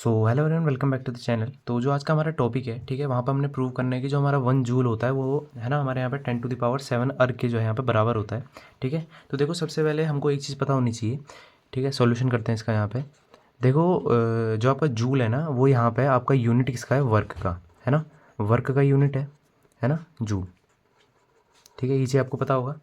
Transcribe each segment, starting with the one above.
So hello everyone, welcome back to the channel. तो जो आज का हमारा टॉपिक है, ठीक है, वहाँ पर हमने प्रूव करना है कि जो हमारा 1 जूल होता है वो है ना हमारे यहाँ पे 10⁻7 अर्ग के जो है यहाँ पे बराबर होता है। ठीक है, तो देखो सबसे पहले हमको एक चीज़ पता होनी चाहिए। ठीक है, सॉल्यूशन करते हैं इसका। यहाँ पे देखो जो आपका जूल है ना, वो यहाँ पे आपका यूनिट किसका है? वर्क का, है ना। वर्क का यूनिट है ना, जूल। ठीक है, ये चीज़ आपको पता होगा।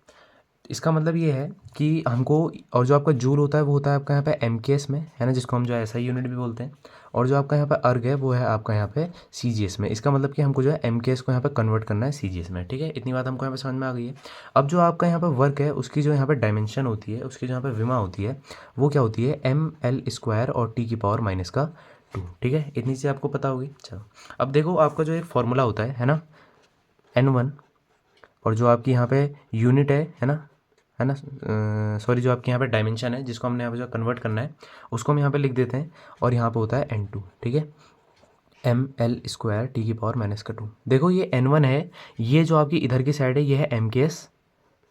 इसका मतलब ये है कि हमको, और जो आपका जूल होता है वो होता है आपका यहाँ पे एमकेएस में, है ना, जिसको हम जो है एसआई यूनिट भी बोलते हैं। और जो आपका यहाँ पे अर्ग है वो है आपका यहाँ पे सीजीएस में। इसका मतलब कि हमको जो है एमकेएस को यहाँ पे कन्वर्ट करना है सीजीएस में। ठीक है, इतनी बात हमको यहाँ पे समझ में आ गई है। अब जो आपका यहाँ पे वर्क है उसकी जो यहाँ पे डायमेंशन होती है, उसकी जो यहाँ पे विमा होती है वो क्या होती है? ml² और t⁻⁻²। ठीक है, इतनी चीज़ आपको पता होगी। चलो अब देखो, आपका जो एक फॉर्मूला होता है ना, n1, और जो आपकी यहाँ पे यूनिट है ना, सॉरी, जो आपके यहाँ पे डायमेंशन है जिसको हमने यहाँ पे जो कन्वर्ट करना है उसको हम यहाँ पे लिख देते हैं, और यहाँ पे होता है n2। ठीक है, ml² t⁻⁻²। देखो ये n1 है, ये जो आपकी इधर की साइड है ये है mks।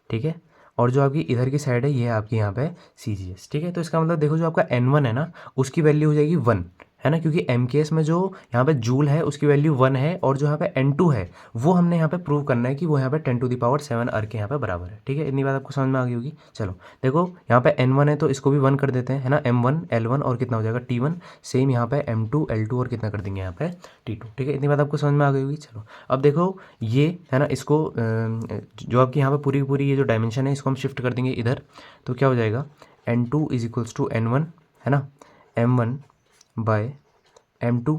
ठीक है, और जो आपकी इधर की साइड है ये है आपकी यहाँ पे cgs। ठीक है, तो इसका मतलब देखो जो आपका n1 है ना उसकी वैल्यू हो जाएगी 1, है ना, क्योंकि mks में जो यहाँ पे जूल है उसकी वैल्यू 1 है, और जो यहाँ पे n2 है वो हमने यहाँ पे प्रूव करना है कि वो यहाँ पे 10⁻7 अर्ग के यहाँ पे बराबर है। ठीक है, इतनी बात आपको समझ में आ गई होगी। चलो देखो यहाँ पे n1 है तो इसको भी 1 कर देते हैं, है ना, m1 l1 और कितना हो जाएगा t1। सेम यहाँ पे m2 l2 और कितना कर देंगे यहाँ पे t2। ठीक है, इतनी बात आपको समझ में आ गई होगी। चलो अब देखो ये है ना, इसको जो आपकी यहाँ पे पूरी की पूरी ये जो डायमेंशन है इसको हम शिफ्ट कर देंगे इधर, तो क्या हो जाएगा? n2 is equals to n1, है ना, m1 बाय m2,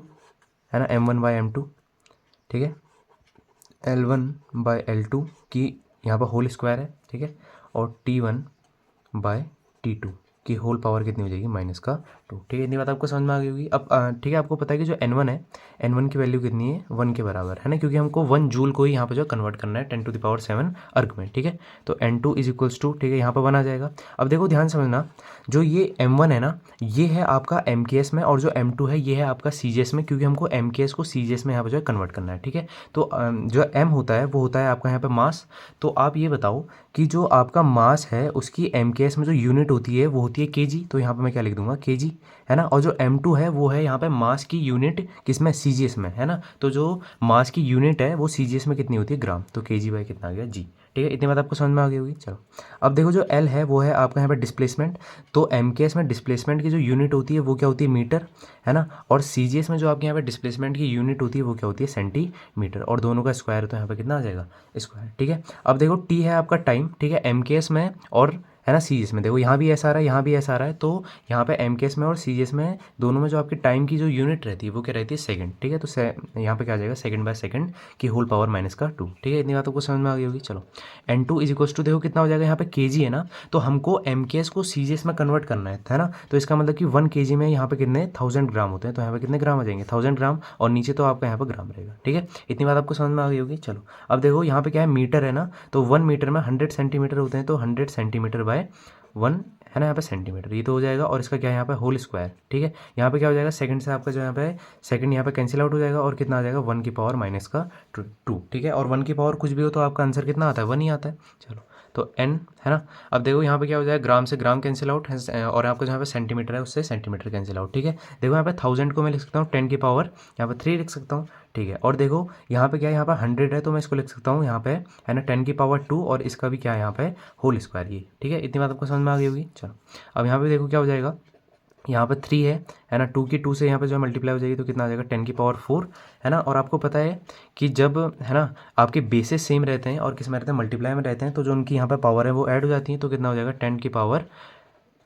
है ना, m1 बाय m2। ठीक है, l1 बाय l2 की यहाँ पर होल स्क्वायर है। ठीक है, और t1 बाय t2 की होल पावर कितनी हो जाएगी? -2। ठीक है, इतनी बात आपको समझ में आ गई होगी। अब ठीक है, आपको पता है कि जो n1 है, n1 की वैल्यू कितनी है? 1 के बराबर, है ना, क्योंकि हमको 1 जूल को ही यहाँ पे जो कन्वर्ट करना है 10⁻7 अर्ग में। ठीक है, तो n2 इज इक्वल्स टू, ठीक है, यहाँ पर 1 आ जाएगा। अब देखो ध्यान समझना, जो ये m1 है ना ये है आपका mks में, और जो m2 है ये है आपका cgs में, क्योंकि हमको mks को cgs में यहाँ पर जो है कन्वर्ट करना है। ठीक है, तो जो m होता है वो होता है आपका यहाँ पे मास। तो आप ये बताओ कि जो आपका मास है उसकी mks में जो यूनिट होती है वो होती है kg, तो यहाँ पे मैं क्या लिख दूंगा? kg, है ना। और जो m2 है वो है यहाँ पे मास की यूनिट किसमें? cgs में, है ना। तो जो मास की यूनिट है वो cgs में कितनी होती है? ग्राम, तो kg बाय कितना आ गया? g। ठीक है, इतनी बात आपको समझ में आ गई होगी। चलो अब देखो जो l है वो है आपका यहाँ पे डिस्प्लेसमेंट, तो mks में डिस्प्लेसमेंट की जो यूनिट होती है वो क्या होती है? मीटर, है ना। और cgs में जो आपके यहाँ पे डिस्प्लेसमेंट की यूनिट होती है वो क्या होती है? सेंटीमीटर, और दोनों का स्क्वायर, तो यहाँ पे कितना आ जाएगा? स्क्वायर। ठीक है, अब देखो t है आपका टाइम, ठीक है, mks में और, है ना, सी में। देखो यहाँ भी ऐसा आ रहा है, यहाँ भी ऐसा आ रहा है, तो यहाँ पे mks में और सी में दोनों में जो आपकी टाइम की जो यूनिट रहती है वो क्या रहती है? सेकंड। ठीक है, तो यहाँ पे क्या आ जाएगा? सेकंड बाय सेकंड की होल पावर -2। ठीक है, इतनी बात आपको समझ में आ गई होगी। चलो n2 इज इक्वल्स टू, देखो कितना हो जाएगा? यहाँ पे kg है ना, तो हमको mks को cgs में कन्वर्ट करना है ना। तो इसका मतलब कि 1 kg में यहाँ पे कितने 1000 ग्राम होते हैं, तो यहाँ पे कितने ग्राम आ जाएंगे? 1000 ग्राम, और नीचे तो आपका यहाँ पे ग्राम रहेगा। ठीक है, इतनी बात आपको समझ में आ गई होगी। चलो अब देखो यहाँ पे क्या है? मीटर है ना, तो 1 मीटर में 100 सेंटीमीटर होते हैं, तो 100 सेंटीमीटर बाय 1, है ना, यहाँ पे सेंटीमीटर, ये तो हो जाएगा। और इसका क्या है? यहाँ पे होल स्क्वायर। ठीक है, यहाँ पे क्या हो जाएगा? सेकंड से आपका जो यहाँ पे सेकंड यहाँ पे कैंसिल आउट हो जाएगा, और कितना आ जाएगा? 1 की पावर -2। ठीक है, और 1 की पावर कुछ भी हो तो आपका आंसर कितना आता है? 1 ही आता है। चलो तो n, है ना। अब देखो यहाँ पे क्या हो जाएगा? ग्राम से ग्राम कैंसिल आउट है, और आपका जहाँ पे सेंटीमीटर है उससे सेंटीमीटर कैंसिल आउट। ठीक है, देखो यहाँ पे 1000 को मैं लिख सकता हूँ 10 की पावर यहाँ पे 3 लिख सकता हूँ। ठीक है, और देखो यहाँ पे क्या है? यहाँ पे 100 है, तो मैं इसको लिख सकता हूँ यहाँ पे, है ना, 10 की पावर 2, और इसका भी क्या है? यहाँ पे होल स्क्वायर ये। ठीक है, इतनी बात आपको समझ में आ गई होगी। चलो अब यहाँ पे देखो क्या हो जाएगा? यहाँ पे 3 है ना, 2 की 2 से यहाँ पे जो मल्टीप्लाई हो जाएगी तो कितना आ जाएगा? 10 की पावर 4, है ना। और आपको पता है कि जब, है ना, आपके बेसिस सेम रहते हैं और किस में रहते हैं? मल्टीप्लाई में रहते हैं, तो जो उनकी यहाँ पे पावर है वो ऐड हो जाती है, तो कितना हो जाएगा? 10 की पावर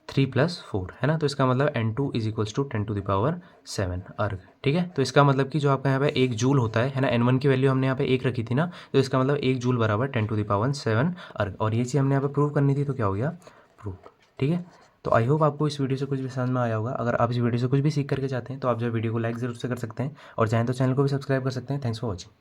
3 + 4, है ना। तो इसका मतलब n2 इज इक्वल्स टू 10⁻7 अर्ग। ठीक है, तो इसका मतलब कि जो आपका यहाँ पे 1 जूल होता है ना, n1 की वैल्यू हमने यहाँ पे 1 रखी थी ना, तो इसका मतलब 1 जूल बराबर 10⁻7 अर्ग, और ये चीज़ हमने यहाँ पे प्रूव करनी थी, तो क्या हो गया? प्रूव। ठीक है, तो आई होप आपको इस वीडियो से कुछ भी समझ में आया होगा। अगर आप इस वीडियो से कुछ भी सीख करके चाहते हैं तो आप जो वीडियो को लाइक ज़रूर से कर सकते हैं, और चाहें तो चैनल को भी सब्सक्राइब कर सकते हैं। Thanks for watching.